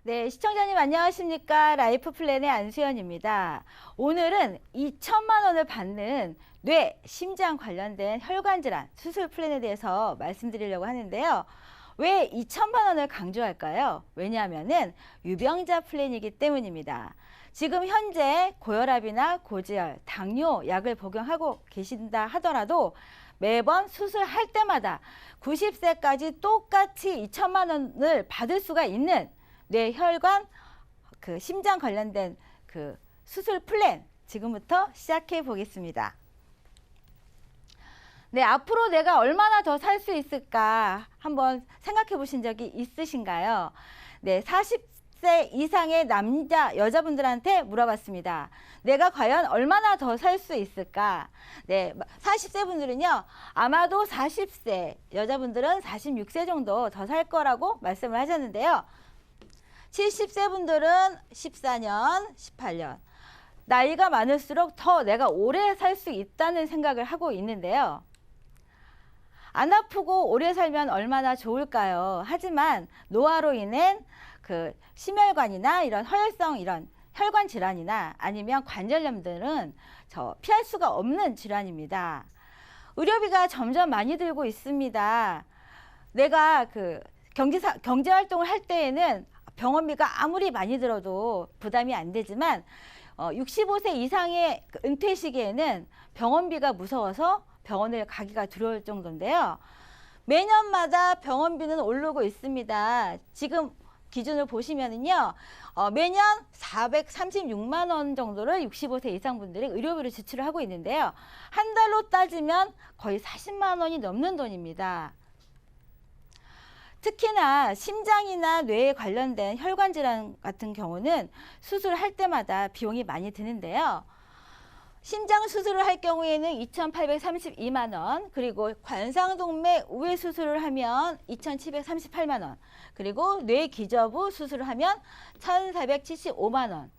네, 시청자님 안녕하십니까? 라이프 플랜의 안수연입니다. 오늘은 2천만 원을 받는 뇌, 심장 관련된 혈관 질환 수술 플랜에 대해서 말씀드리려고 하는데요. 왜 2천만 원을 강조할까요? 왜냐하면은 유병자 플랜이기 때문입니다. 지금 현재 고혈압이나 고지혈, 당뇨 약을 복용하고 계신다 하더라도 매번 수술할 때마다 90세까지 똑같이 2천만 원을 받을 수가 있는 뇌혈관 심장 관련된 수술 플랜 지금부터 시작해 보겠습니다. 네, 앞으로 내가 얼마나 더 살 수 있을까 한번 생각해 보신 적이 있으신가요? 네, 40세 이상의 남자, 여자분들한테 물어봤습니다. 내가 과연 얼마나 더 살 수 있을까? 네, 40세 분들은요, 아마도 40세, 여자분들은 46세 정도 더 살 거라고 말씀을 하셨는데요. 70세 분들은 14년, 18년. 나이가 많을수록 더 내가 오래 살 수 있다는 생각을 하고 있는데요. 안 아프고 오래 살면 얼마나 좋을까요? 하지만 노화로 인한 심혈관이나 이런 허혈성 이런 혈관 질환이나 아니면 관절염들은 피할 수가 없는 질환입니다. 의료비가 점점 많이 들고 있습니다. 내가 경제 활동을 할 때에는 병원비가 아무리 많이 들어도 부담이 안 되지만 65세 이상의 은퇴 시기에는 병원비가 무서워서 병원을 가기가 두려울 정도인데요. 매년마다 병원비는 오르고 있습니다. 지금 기준을 보시면은요, 매년 436만 원 정도를 65세 이상 분들이 의료비로 지출을 하고 있는데요. 한 달로 따지면 거의 40만 원이 넘는 돈입니다. 특히나 심장이나 뇌에 관련된 혈관 질환 같은 경우는 수술할 때마다 비용이 많이 드는데요. 심장 수술을 할 경우에는 2,832만 원, 그리고 관상동맥 우회 수술을 하면 2,738만 원, 그리고 뇌 기저부 수술을 하면 1,475만 원.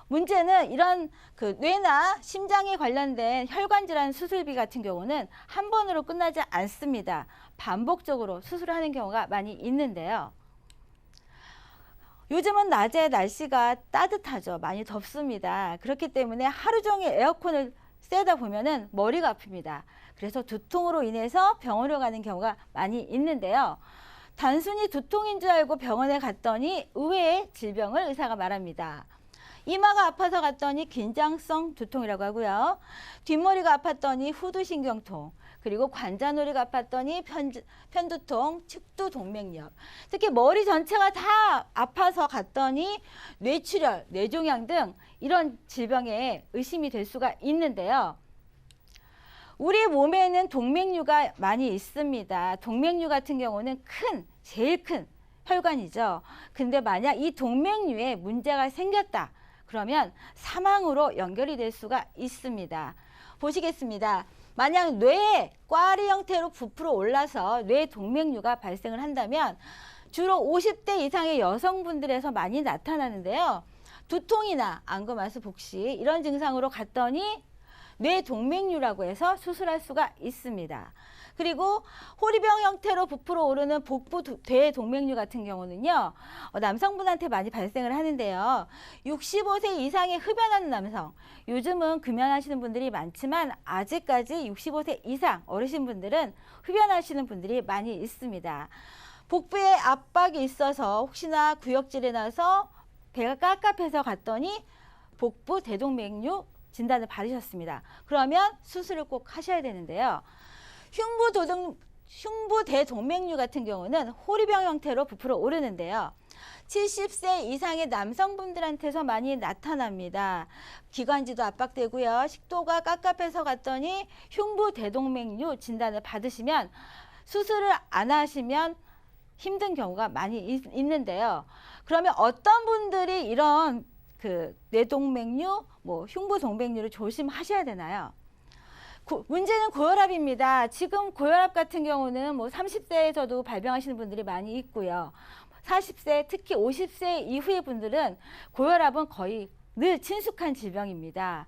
문제는 이런 뇌나 심장에 관련된 혈관 질환 수술비 같은 경우는 한 번으로 끝나지 않습니다. 반복적으로 수술하는 경우가 많이 있는데요. 요즘은 낮에 날씨가 따뜻하죠. 많이 덥습니다. 그렇기 때문에 하루 종일 에어컨을 쐬다 보면은 머리가 아픕니다. 그래서 두통으로 인해서 병원을 가는 경우가 많이 있는데요. 단순히 두통인 줄 알고 병원에 갔더니 의외의 질병을 의사가 말합니다. 이마가 아파서 갔더니 긴장성 두통이라고 하고요. 뒷머리가 아팠더니 후두신경통, 그리고 관자놀이가 아팠더니 편두통, 측두동맥염. 특히 머리 전체가 다 아파서 갔더니 뇌출혈, 뇌종양 등 이런 질병에 의심이 될 수가 있는데요. 우리 몸에는 동맥류가 많이 있습니다. 동맥류 같은 경우는 제일 큰 혈관이죠. 근데 만약 이 동맥류에 문제가 생겼다. 그러면 사망으로 연결이 될 수가 있습니다. 보시겠습니다. 만약 뇌에 꽈리 형태로 부풀어 올라서 뇌 동맥류가 발생을 한다면 주로 50대 이상의 여성분들에서 많이 나타나는데요. 두통이나 안검하수 복시 이런 증상으로 갔더니 뇌 동맥류라고 해서 수술할 수가 있습니다. 그리고 호리병 형태로 부풀어 오르는 복부 대동맥류 같은 경우는요, 남성분한테 많이 발생을 하는데요. 65세 이상의 흡연하는 남성, 요즘은 금연하시는 분들이 많지만 아직까지 65세 이상 어르신분들은 흡연하시는 분들이 많이 있습니다. 복부에 압박이 있어서 혹시나 구역질이 나서 배가 깝깝해서 갔더니 복부 대동맥류 진단을 받으셨습니다. 그러면 수술을 꼭 하셔야 되는데요. 흉부대동맥류 같은 경우는 호리병 형태로 부풀어 오르는데요. 70세 이상의 남성분들한테서 많이 나타납니다. 기관지도 압박되고요. 식도가 깝깝해서 갔더니 흉부대동맥류 진단을 받으시면 수술을 안 하시면 힘든 경우가 많이 있는데요. 그러면 어떤 분들이 이런 뇌동맥류, 흉부동맥류를 조심하셔야 되나요? 문제는 고혈압입니다. 지금 고혈압 같은 경우는 30세에서도 발병하시는 분들이 많이 있고요. 40세, 특히 50세 이후의 분들은 고혈압은 거의 늘 친숙한 질병입니다.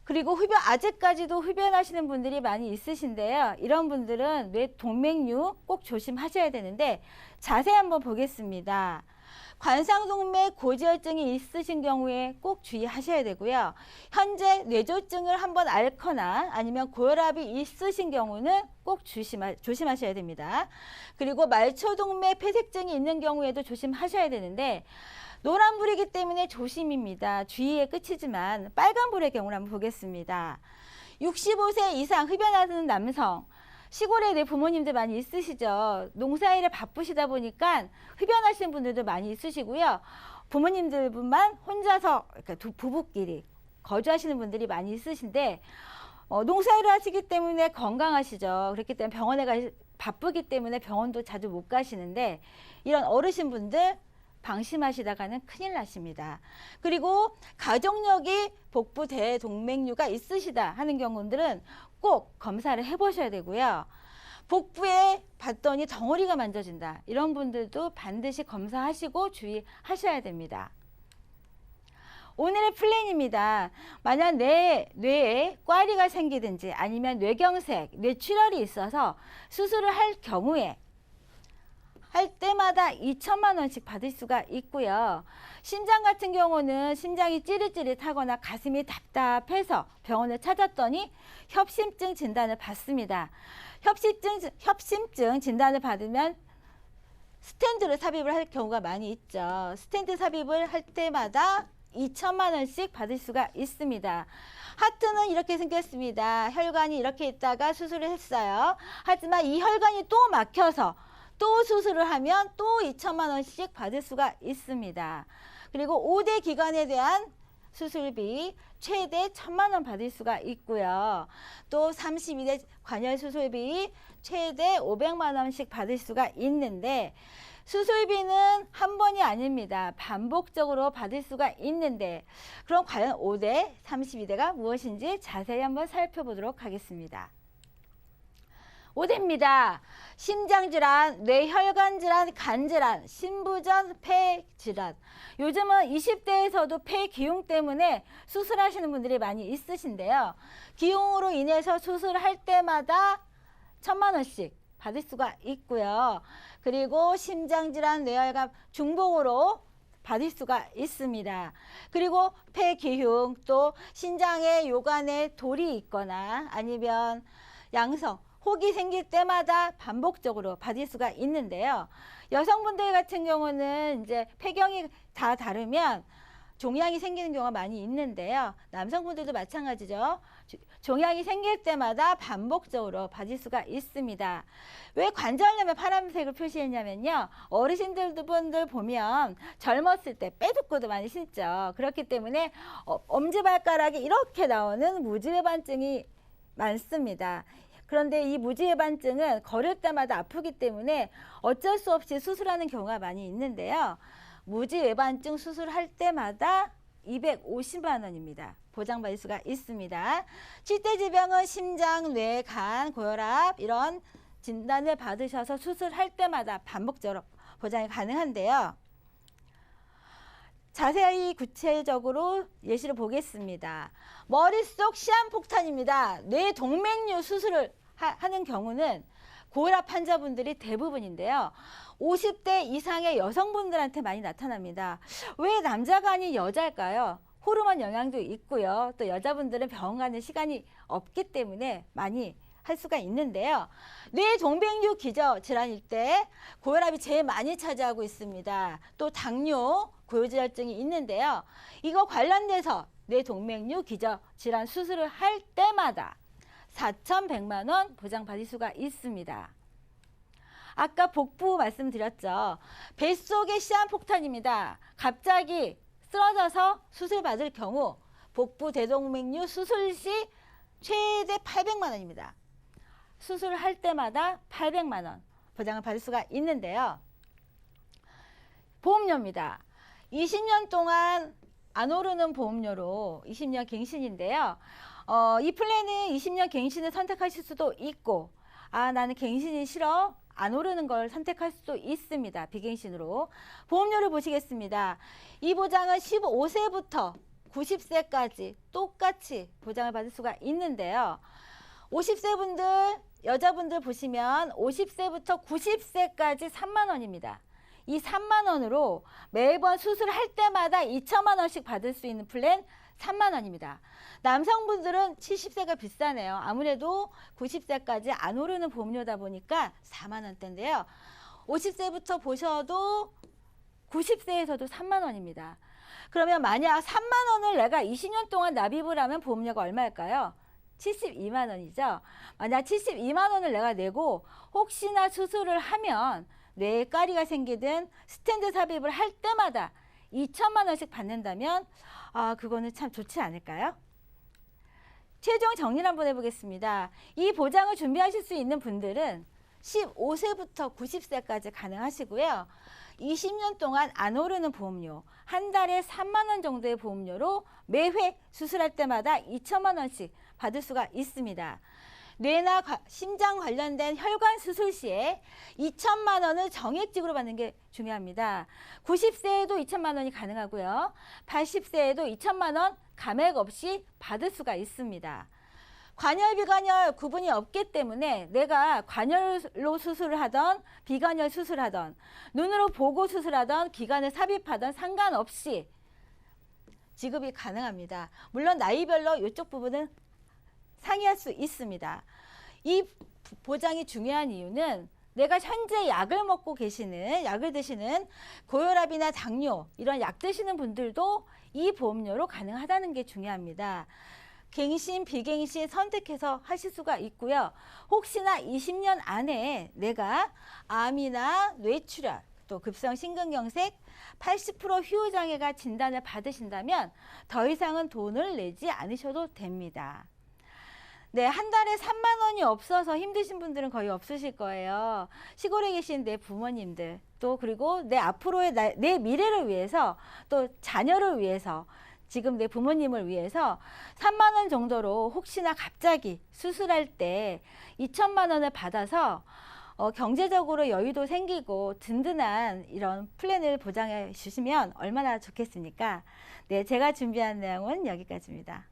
그리고 아직까지도 흡연하시는 분들이 많이 있으신데요. 이런 분들은 뇌 동맥류 꼭 조심하셔야 되는데 자세히 한번 보겠습니다. 관상동맥 고지혈증이 있으신 경우에 꼭 주의하셔야 되고요. 현재 뇌졸중을 한번 앓거나 아니면 고혈압이 있으신 경우는 꼭 조심하셔야 됩니다. 그리고 말초동맥 폐색증이 있는 경우에도 조심하셔야 되는데 노란불이기 때문에 조심입니다. 주의의 끝이지만 빨간불의 경우를 한번 보겠습니다. 65세 이상 흡연하는 남성, 시골에 내 부모님들 많이 있으시죠. 농사일에 바쁘시다 보니까 흡연하시는 분들도 많이 있으시고요. 부모님들뿐만 혼자서 그러니까 부부끼리 거주하시는 분들이 많이 있으신데 농사일을 하시기 때문에 건강하시죠. 그렇기 때문에 바쁘기 때문에 병원도 자주 못 가시는데 이런 어르신분들 방심하시다가는 큰일 나십니다. 그리고 가족력이 복부 대동맥류가 있으시다 하는 경우들은 꼭 검사를 해보셔야 되고요. 복부에 봤더니 덩어리가 만져진다. 이런 분들도 반드시 검사하시고 주의하셔야 됩니다. 오늘의 플랜입니다. 만약 내 뇌에 꽈리가 생기든지 아니면 뇌경색, 뇌출혈이 있어서 수술을 할 경우에 할 때마다 2천만 원씩 받을 수가 있고요. 심장 같은 경우는 심장이 찌릿찌릿하거나 가슴이 답답해서 병원을 찾았더니 협심증 진단을 받습니다. 협심증 진단을 받으면 스텐트를 삽입을 할 경우가 많이 있죠. 스텐트 삽입을 할 때마다 2천만 원씩 받을 수가 있습니다. 하트는 이렇게 생겼습니다. 혈관이 이렇게 있다가 수술을 했어요. 하지만 이 혈관이 또 막혀서 또 수술을 하면 또 2천만 원씩 받을 수가 있습니다. 그리고 5대 기관에 대한 수술비 최대 1,000만 원 받을 수가 있고요. 또 32대 관열 수술비 최대 500만 원씩 받을 수가 있는데 수술비는 한 번이 아닙니다. 반복적으로 받을 수가 있는데 그럼 과연 5대, 32대가 무엇인지 자세히 한번 살펴보도록 하겠습니다. 5대입니다. 심장질환, 뇌혈관질환, 간질환, 신부전, 폐질환. 요즘은 20대에서도 폐기흉 때문에 수술하시는 분들이 많이 있으신데요. 기흉으로 인해서 수술할 때마다 1,000만 원씩 받을 수가 있고요. 그리고 심장질환, 뇌혈관, 중복으로 받을 수가 있습니다. 그리고 폐기흉, 또 신장에 요관에 돌이 있거나 아니면 양성, 혹이 생길 때마다 반복적으로 받을 수가 있는데요. 여성분들 같은 경우는 이제 폐경이 다 다르면 종양이 생기는 경우가 많이 있는데요. 남성분들도 마찬가지죠. 종양이 생길 때마다 반복적으로 받을 수가 있습니다. 왜 관절염에 파란색을 표시했냐면요. 어르신들 분들 보면 젊었을 때 빼두꺼도 많이 신죠. 그렇기 때문에 엄지발가락이 이렇게 나오는 무지외반증이 많습니다. 그런데 이 무지외반증은 걸을 때마다 아프기 때문에 어쩔 수 없이 수술하는 경우가 많이 있는데요. 무지외반증 수술할 때마다 250만 원입니다. 보장받을 수가 있습니다. 7대 질병은 심장, 뇌, 간, 고혈압 이런 진단을 받으셔서 수술할 때마다 반복적으로 보장이 가능한데요. 자세히 구체적으로 예시를 보겠습니다. 머릿속 시한폭탄입니다. 뇌동맥류 수술을 하는 경우는 고혈압 환자분들이 대부분인데요. 50대 이상의 여성분들한테 많이 나타납니다. 왜 남자가 아닌 여자일까요? 호르몬 영향도 있고요. 또 여자분들은 병원 가는 시간이 없기 때문에 많이 할 수가 있는데요. 뇌동맥류 기저 질환일 때 고혈압이 제일 많이 차지하고 있습니다. 또 당뇨, 고지혈증이 있는데요. 이거 관련돼서 뇌동맥류 기저 질환 수술을 할 때마다 4,100만 원 보장받을 수가 있습니다. 아까 복부 말씀드렸죠. 뱃속에 시한폭탄입니다. 갑자기 쓰러져서 수술받을 경우 복부 대동맥류 수술 시 최대 800만 원입니다. 수술을 할 때마다 800만 원 보장을 받을 수가 있는데요. 보험료입니다. 20년 동안 안 오르는 보험료로 20년 갱신인데요. 이 플랜은 20년 갱신을 선택하실 수도 있고 나는 갱신이 싫어 안 오르는 걸 선택할 수도 있습니다. 비갱신으로. 보험료를 보시겠습니다. 이 보장은 15세부터 90세까지 똑같이 보장을 받을 수가 있는데요. 50세 분들, 여자분들 보시면 50세부터 90세까지 3만 원입니다. 이 3만 원으로 매번 수술할 때마다 2천만 원씩 받을 수 있는 플랜 3만 원입니다. 남성분들은 70세가 비싸네요. 아무래도 90세까지 안 오르는 보험료다 보니까 4만 원대인데요. 50세부터 보셔도 90세에서도 3만 원입니다. 그러면 만약 3만 원을 내가 20년 동안 납입을 하면 보험료가 얼마일까요? 72만 원이죠. 만약 72만 원을 내가 내고 혹시나 수술을 하면 뇌에 까리가 생기든 스텐트 삽입을 할 때마다 2천만 원씩 받는다면 그거는 참 좋지 않을까요? 최종 정리를 한번 해보겠습니다. 이 보장을 준비하실 수 있는 분들은 15세부터 90세까지 가능하시고요. 20년 동안 안 오르는 보험료, 한 달에 3만 원 정도의 보험료로 매회 수술할 때마다 2천만 원씩 받을 수가 있습니다. 뇌나 심장 관련된 혈관 수술 시에 2천만 원을 정액직으로 받는 게 중요합니다. 90세에도 2천만 원이 가능하고요. 80세에도 2천만 원 감액 없이 받을 수가 있습니다. 관열, 비관열 구분이 없기 때문에 내가 관열로 수술을 하던 비관열 수술하던 눈으로 보고 수술하던 기관을 삽입하던 상관없이 지급이 가능합니다. 물론 나이별로 이쪽 부분은 상이할 수 있습니다. 이 보장이 중요한 이유는 내가 현재 약을 먹고 계시는, 약을 드시는 고혈압이나 당뇨 이런 약 드시는 분들도 이 보험료로 가능하다는 게 중요합니다. 갱신, 비갱신 선택해서 하실 수가 있고요. 혹시나 20년 안에 내가 암이나 뇌출혈, 또 급성 심근경색, 80% 휴유장애가 진단을 받으신다면 더 이상은 돈을 내지 않으셔도 됩니다. 네, 한 달에 3만 원이 없어서 힘드신 분들은 거의 없으실 거예요. 시골에 계신 내 부모님들, 또 그리고 내 앞으로의 내 미래를 위해서, 또 자녀를 위해서, 지금 내 부모님을 위해서 3만 원 정도로 혹시나 갑자기 수술할 때 2천만 원을 받아서 경제적으로 여유도 생기고 든든한 이런 플랜을 보장해 주시면 얼마나 좋겠습니까? 네, 제가 준비한 내용은 여기까지입니다.